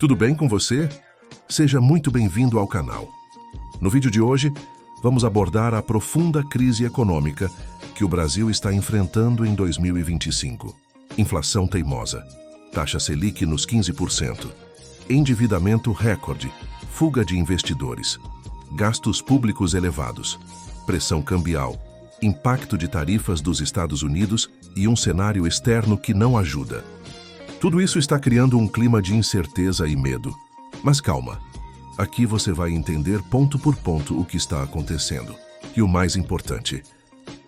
Tudo bem com você? Seja muito bem-vindo ao canal. No vídeo de hoje, vamos abordar a profunda crise econômica que o Brasil está enfrentando em 2025. Inflação teimosa, taxa Selic nos 15%, endividamento recorde, fuga de investidores, gastos públicos elevados, pressão cambial, impacto de tarifas dos Estados Unidos e um cenário externo que não ajuda. Tudo isso está criando um clima de incerteza e medo. Mas calma, aqui você vai entender ponto por ponto o que está acontecendo. E o mais importante,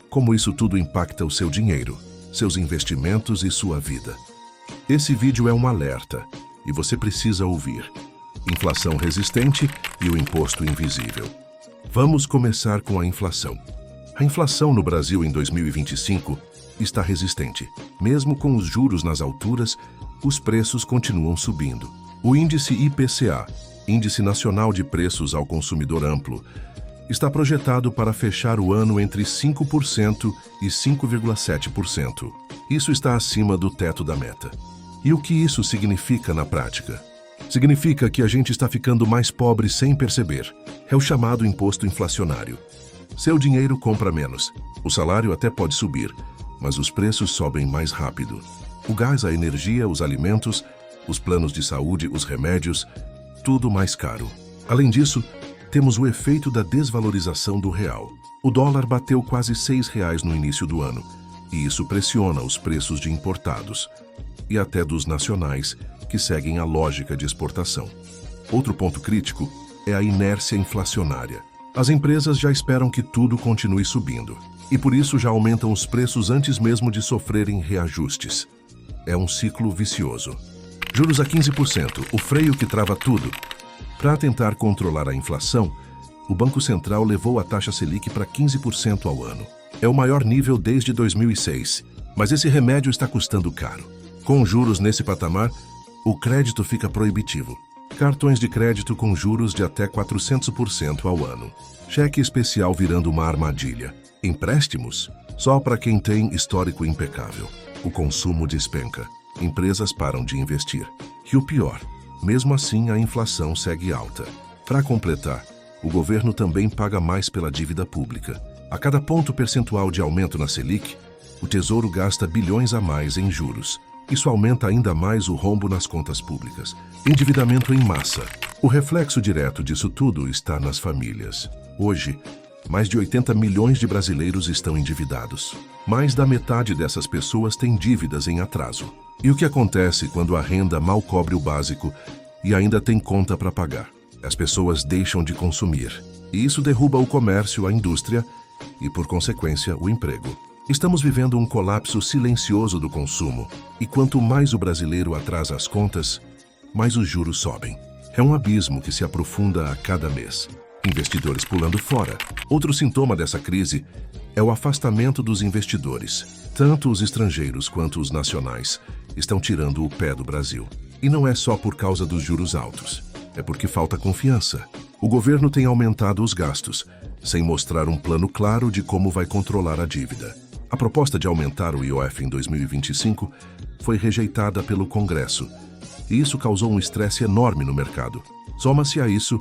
como isso tudo impacta o seu dinheiro, seus investimentos e sua vida. Esse vídeo é um alerta e você precisa ouvir. Inflação resistente e o imposto invisível. Vamos começar com a inflação. A inflação no Brasil em 2025 está resistente. Mesmo com os juros nas alturas, os preços continuam subindo. O índice IPCA, Índice Nacional de Preços ao Consumidor Amplo, está projetado para fechar o ano entre 5% e 5,7%. Isso está acima do teto da meta. E o que isso significa na prática? Significa que a gente está ficando mais pobre sem perceber. É o chamado imposto inflacionário. Seu dinheiro compra menos. O salário até pode subir, mas os preços sobem mais rápido. O gás, a energia, os alimentos, os planos de saúde, os remédios, tudo mais caro. Além disso, temos o efeito da desvalorização do real. O dólar bateu quase R$6 no início do ano, e isso pressiona os preços de importados e até dos nacionais, que seguem a lógica de exportação. Outro ponto crítico é a inércia inflacionária. As empresas já esperam que tudo continue subindo, e por isso já aumentam os preços antes mesmo de sofrerem reajustes. É um ciclo vicioso. Juros a 15%, o freio que trava tudo. Para tentar controlar a inflação, o Banco Central levou a taxa Selic para 15% ao ano. É o maior nível desde 2006, mas esse remédio está custando caro. Com juros nesse patamar, o crédito fica proibitivo. Cartões de crédito com juros de até 400% ao ano. Cheque especial virando uma armadilha. Empréstimos? Só para quem tem histórico impecável. O consumo despenca. Empresas param de investir. E o pior, mesmo assim a inflação segue alta. Para completar, o governo também paga mais pela dívida pública. A cada ponto percentual de aumento na Selic, o Tesouro gasta bilhões a mais em juros. Isso aumenta ainda mais o rombo nas contas públicas. Endividamento em massa. O reflexo direto disso tudo está nas famílias. Hoje, mais de 80 milhões de brasileiros estão endividados. Mais da metade dessas pessoas tem dívidas em atraso. E o que acontece quando a renda mal cobre o básico e ainda tem conta para pagar? As pessoas deixam de consumir. E isso derruba o comércio, a indústria e, por consequência, o emprego. Estamos vivendo um colapso silencioso do consumo, e quanto mais o brasileiro atrasa as contas, mais os juros sobem. É um abismo que se aprofunda a cada mês. Investidores pulando fora. Outro sintoma dessa crise é o afastamento dos investidores. Tanto os estrangeiros quanto os nacionais estão tirando o pé do Brasil. E não é só por causa dos juros altos, é porque falta confiança. O governo tem aumentado os gastos, sem mostrar um plano claro de como vai controlar a dívida. A proposta de aumentar o IOF em 2025 foi rejeitada pelo Congresso, e isso causou um estresse enorme no mercado. Soma-se a isso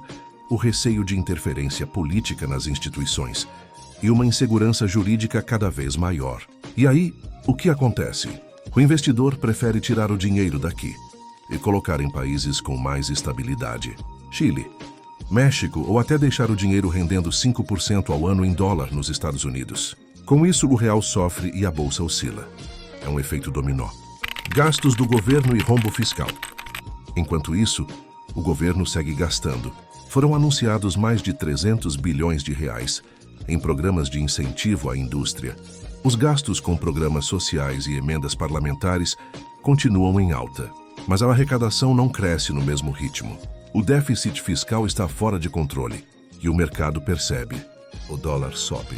o receio de interferência política nas instituições e uma insegurança jurídica cada vez maior. E aí, o que acontece? O investidor prefere tirar o dinheiro daqui e colocar em países com mais estabilidade. Chile, México ou até deixar o dinheiro rendendo 5% ao ano em dólar nos Estados Unidos. Com isso, o real sofre e a bolsa oscila. É um efeito dominó. Gastos do governo e rombo fiscal. Enquanto isso, o governo segue gastando. Foram anunciados mais de 300 bilhões de reais em programas de incentivo à indústria. Os gastos com programas sociais e emendas parlamentares continuam em alta, mas a arrecadação não cresce no mesmo ritmo. O déficit fiscal está fora de controle e o mercado percebe. O dólar sobe.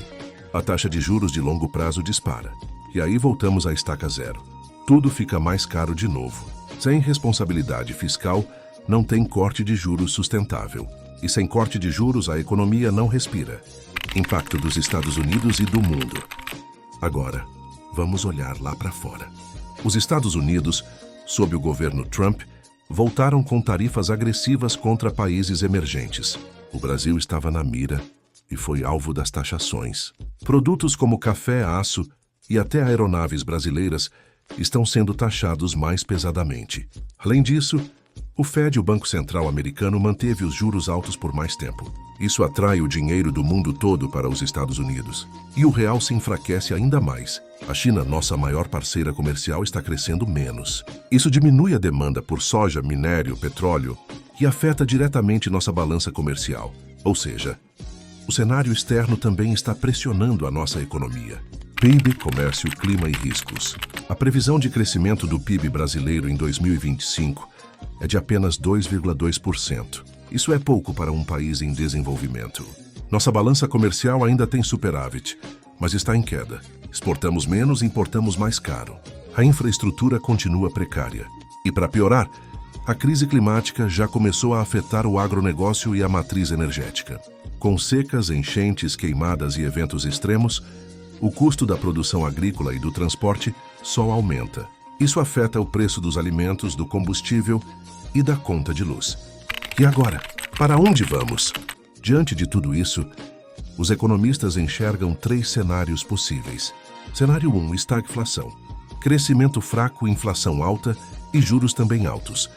A taxa de juros de longo prazo dispara. E aí voltamos à estaca zero. Tudo fica mais caro de novo. Sem responsabilidade fiscal, não tem corte de juros sustentável. E sem corte de juros, a economia não respira. Impacto dos Estados Unidos e do mundo. Agora, vamos olhar lá para fora. Os Estados Unidos, sob o governo Trump, voltaram com tarifas agressivas contra países emergentes. O Brasil estava na mira e foi alvo das taxações. Produtos como café, aço e até aeronaves brasileiras estão sendo taxados mais pesadamente. Além disso, o Fed, o Banco Central americano, manteve os juros altos por mais tempo. Isso atrai o dinheiro do mundo todo para os Estados Unidos. E o real se enfraquece ainda mais. A China, nossa maior parceira comercial, está crescendo menos. Isso diminui a demanda por soja, minério, petróleo e afeta diretamente nossa balança comercial. Ou seja, o cenário externo também está pressionando a nossa economia. PIB, comércio, clima e riscos. A previsão de crescimento do PIB brasileiro em 2025 é de apenas 2,2%. Isso é pouco para um país em desenvolvimento. Nossa balança comercial ainda tem superávit, mas está em queda. Exportamos menos e importamos mais caro. A infraestrutura continua precária. E para piorar, a crise climática já começou a afetar o agronegócio e a matriz energética. Com secas, enchentes, queimadas e eventos extremos, o custo da produção agrícola e do transporte só aumenta. Isso afeta o preço dos alimentos, do combustível e da conta de luz. E agora, para onde vamos? Diante de tudo isso, os economistas enxergam 3 cenários possíveis. Cenário 1, estagflação. Crescimento fraco, inflação alta e juros também altos.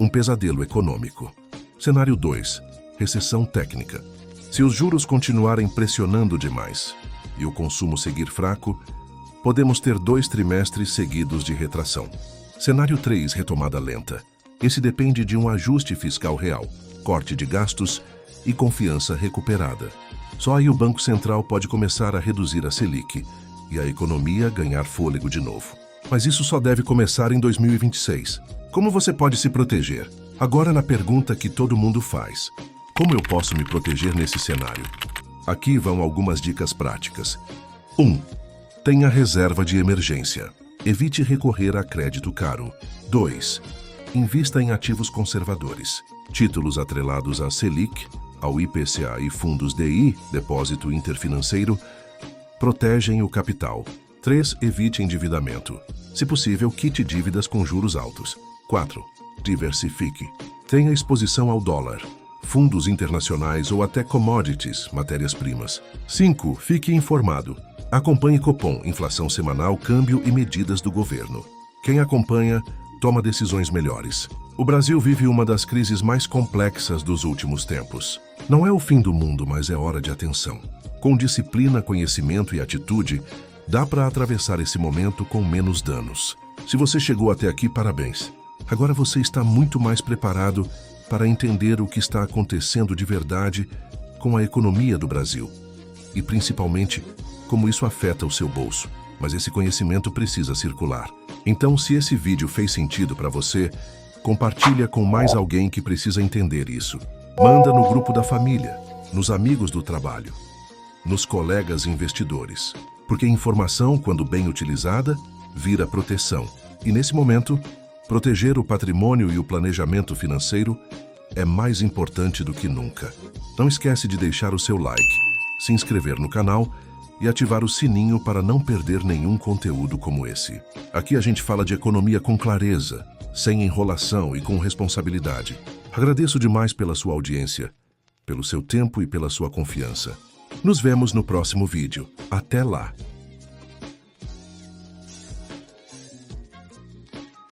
Um pesadelo econômico. Cenário 2, recessão técnica. Se os juros continuarem pressionando demais e o consumo seguir fraco, podemos ter 2 trimestres seguidos de retração. Cenário 3, retomada lenta. Esse depende de um ajuste fiscal real, corte de gastos e confiança recuperada. Só aí o Banco Central pode começar a reduzir a Selic e a economia ganhar fôlego de novo. Mas isso só deve começar em 2026. Como você pode se proteger? Agora na pergunta que todo mundo faz. Como eu posso me proteger nesse cenário? Aqui vão algumas dicas práticas. 1. Tenha reserva de emergência. Evite recorrer a crédito caro. 2. Invista em ativos conservadores. Títulos atrelados à Selic, ao IPCA e fundos DI, Depósito Interfinanceiro, protegem o capital. 3. Evite endividamento. Se possível, quite dívidas com juros altos. 4. Diversifique. Tenha exposição ao dólar, fundos internacionais ou até commodities, matérias-primas. 5. Fique informado. Acompanhe Copom, inflação semanal, câmbio e medidas do governo. Quem acompanha, toma decisões melhores. O Brasil vive uma das crises mais complexas dos últimos tempos. Não é o fim do mundo, mas é hora de atenção. Com disciplina, conhecimento e atitude, dá para atravessar esse momento com menos danos. Se você chegou até aqui, parabéns. Agora você está muito mais preparado para entender o que está acontecendo de verdade com a economia do Brasil. E principalmente, como isso afeta o seu bolso. Mas esse conhecimento precisa circular. Então, se esse vídeo fez sentido para você, compartilha com mais alguém que precisa entender isso. Manda no grupo da família, nos amigos do trabalho, nos colegas investidores. Porque informação, quando bem utilizada, vira proteção. E nesse momento, proteger o patrimônio e o planejamento financeiro é mais importante do que nunca. Não esquece de deixar o seu like, se inscrever no canal e ativar o sininho para não perder nenhum conteúdo como esse. Aqui a gente fala de economia com clareza, sem enrolação e com responsabilidade. Agradeço demais pela sua audiência, pelo seu tempo e pela sua confiança. Nos vemos no próximo vídeo. Até lá!